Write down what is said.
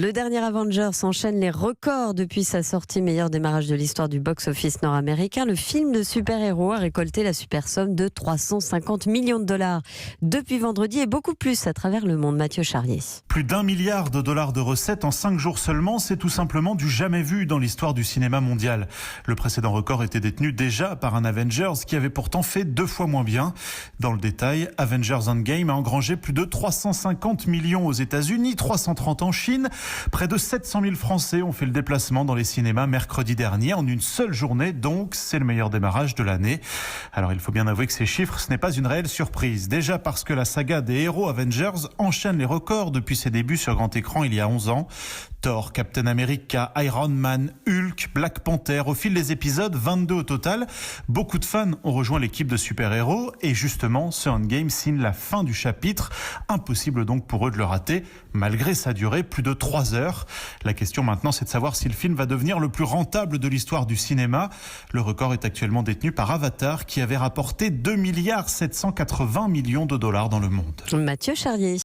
Le dernier Avengers enchaîne les records depuis sa sortie, meilleur démarrage de l'histoire du box-office nord-américain. Le film de super-héros a récolté la super somme de 350 millions de dollars depuis vendredi et beaucoup plus à travers le monde. Mathieu Charrier. Plus d'1 milliard de dollars de recettes en 5 jours seulement, c'est tout simplement du jamais vu dans l'histoire du cinéma mondial. Le précédent record était détenu déjà par un Avengers qui avait pourtant fait 2 fois moins bien. Dans le détail, Avengers Endgame a engrangé plus de 350 millions aux États-Unis, 330 en Chine. Près de 700 000 Français ont fait le déplacement dans les cinémas mercredi dernier en une seule journée, donc c'est le meilleur démarrage de l'année. Alors il faut bien avouer que ces chiffres, ce n'est pas une réelle surprise. Déjà parce que la saga des héros Avengers enchaîne les records depuis ses débuts sur grand écran il y a 11 ans. Thor, Captain America, Iron Man, Hulk, Black Panther, au fil des épisodes, 22 au total. Beaucoup de fans ont rejoint l'équipe de super-héros et justement, ce Endgame signe la fin du chapitre. Impossible donc pour eux de le rater, malgré sa durée, plus de 3 heures. La question maintenant, c'est de savoir si le film va devenir le plus rentable de l'histoire du cinéma. Le record est actuellement détenu par Avatar qui avait rapporté 2 780 millions de dollars dans le monde. Mathieu Charrier.